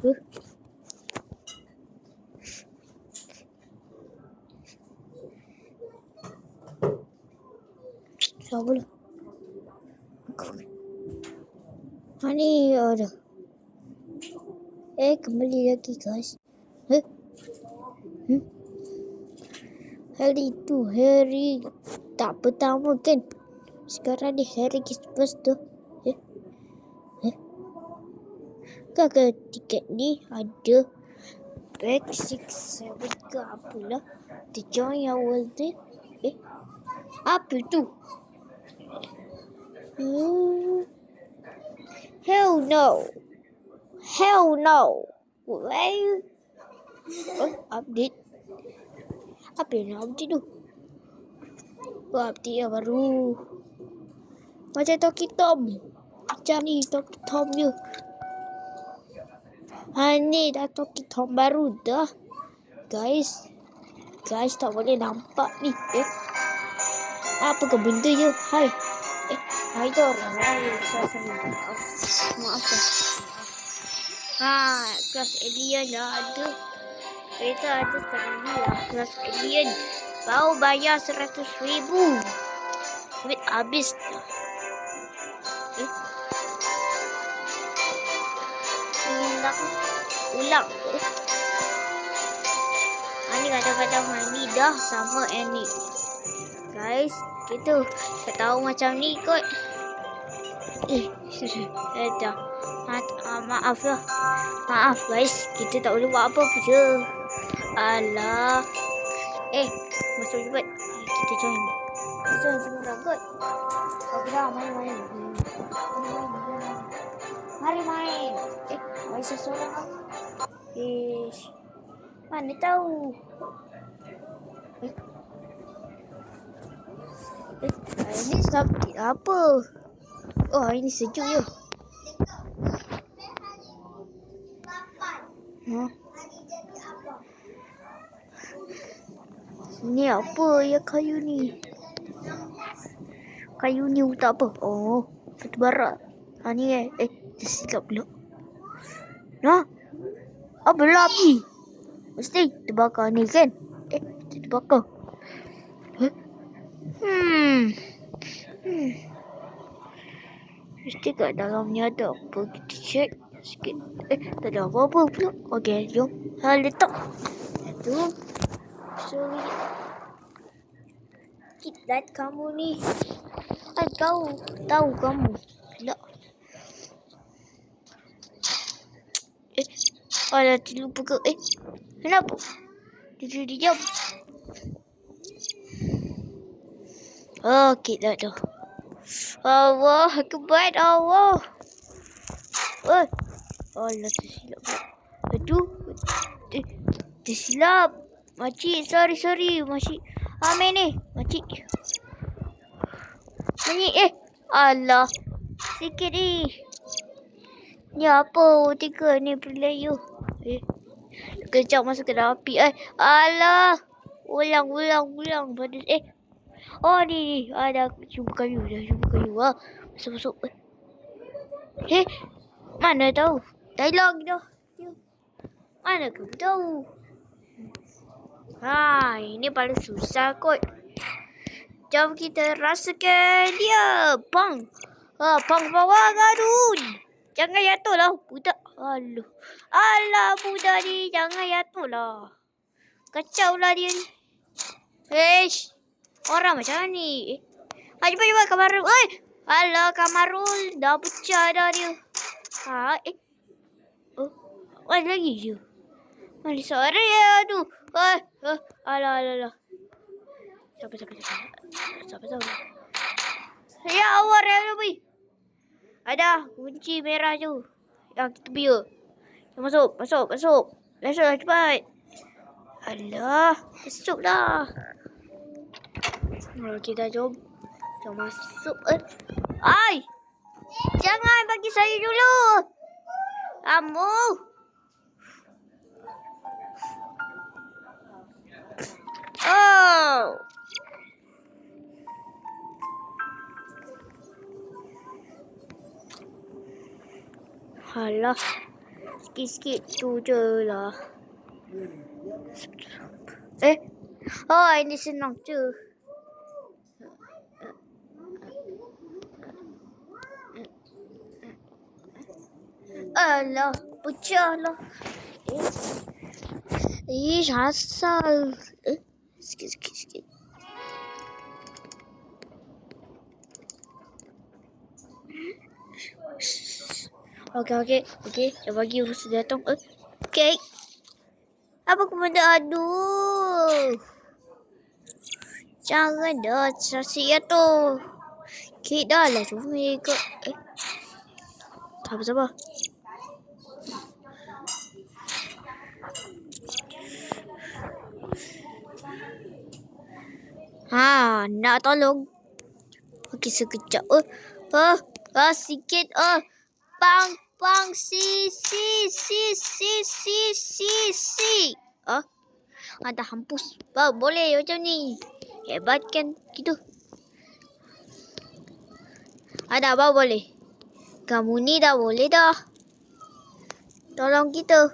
Huh? Siapa lah? Ni ada. Kembali lagi guys. Hari itu hari tak pertama kan. Sekarang ni hari Christmas tu. Kakak tiket ni ada back 6, 7 ke apalah. The join awal tu. Apa tu? Hell no. Hell no. Well, update. Apa yang update tu? Update yang baru. Macam Talkie Tom. Macam ni Talkie Tom je. Ni dah Talkie Tom baru dah. Guys tak boleh nampak ni. Apa ke benda je? Hai. Hai tu orang lain. Maaf dah. Kelas alien dah ada. Kita ada sekarang ni lah. Kelas alien. Baru bayar 100,000. Duit habis dah. Ulang. Ni kadang-kadang ni dah sama ni. Guys, kita tak tahu macam ni kot. Dah. Maaf lah. Maaf guys, kita tak boleh buat apa-apa je. Alah. Masuk je kot. Kita join. Kita join semua kot. Okey dah, main. Mari main. Main seseorang lah. Mana tahu. Ini sabit apa? Ini sejuk je. Ni apa ya kayu ni? Kayu ni tak apa. Batu bara. Ni tersilap pula. Apa api? Mesti terbakar ni kan? Terbakar. Mesti kat dalam ni ada apa? Kita check sikit. Tak ada apa-apa pula. Okey, jom. Letak. Itu. So, kidlat kamu ni. Kau tahu kamu. Tak. Alah, terlupa ke? Kenapa? Dia diam. Kidlat tu. Allah Akbar, Allah. Allah, tersilap. Aduh. Tersilap. Makcik, sorry. Makcik. Main ni. Makcik. Allah. Sikit ni. Ni apa? Tiga ni player. Kejap masuk ke dalam api. Allah. Ulang. Ni. Ada jumpa kayu. Masuk. Mana tahu? Dialog dah. Mana kamu tahu? Ini paling susah kot. Jom kita rasakan dia. Bang. Bang bawah garun. Jangan jatuh lah budak. Alah budak ni. Jangan jatuh lah. Kacau lah dia ni. Orang macam ni. Cepat Kamarul. Alah Kamarul. Dah pecah dah dia. Ada lagi je. Mana suara ya tu? Alah. Siapa? Ya Allah, Rabbi. Ada kunci merah tu. Yang kita biar. Masuk. Masuk cepat. Alah, masuk dah. Kita jom masuk. Jangan bagi saya dulu. Kamu. Alah. Sikit-sikit tu je lah. Oh, ini senang je. Alah, pecah lah. Asal. Sikit. Okey. Dah bagi urus datang. Okey. Apa benda? Aduh. Jangan dah. Sasia tu. Kek dah lah tu. Sabar. Nak tolong. Okey, sekejap. Sikit. Bang, si. Dah hampus. Boleh macam ni. Hebat kan gitu. Dah boleh. Kamu ni dah boleh dah. Tolong kita.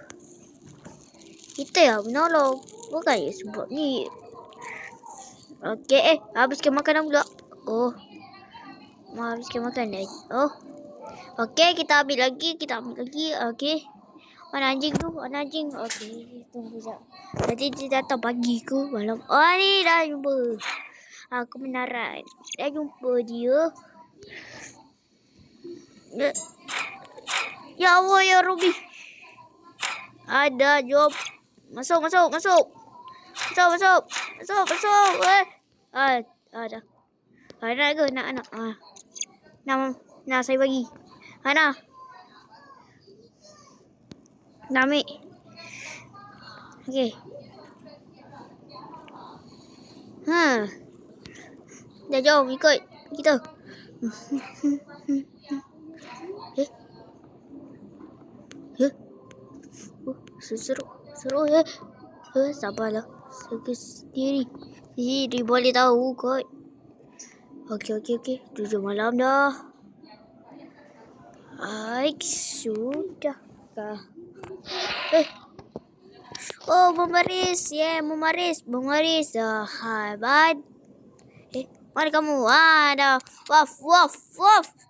Kita yang menolong. Bukan ya sebab ni. Okey, habiskan makanan pula. Habiskan makanan. Okey, kita ambil lagi. Okey. Mana anjing tu? Okey, tunggu sekejap. Nanti dia datang pagi ke malam. Ni dah jumpa. Kebenaran. Dah jumpa dia. Ya Allah, ya Rabbi. Ada, jom. Masuk. Ada. Nak ke? Nak. Nak saya bagi. Nak ambil. Okey. Dah jom ikut kita. Seru. Sabarlah. Sendiri boleh tahu kot. Okey. 7 malam dah. Sudah kah? Memaris. Memaris. Hebat. Mana kamu? Dah. Waf.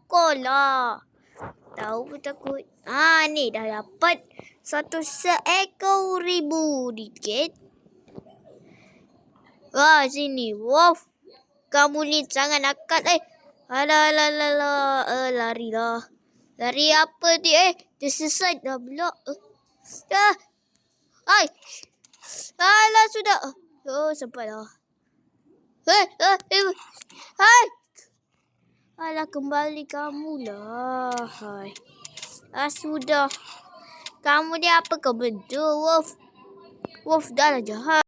Kola. Tahu pun takut. Ni dah dapat 1,000 ringgit. Sini. Waf. Kamu ni sangat nakal. Alah. Lari lah. Lari apa dia? Dia sesat dah pula. Alah, sudah. Sempat lah. Alah, kembali kamu lah. Sudah. Kamu ni apa kau benda, Wolf? Wolf dah lah jahat.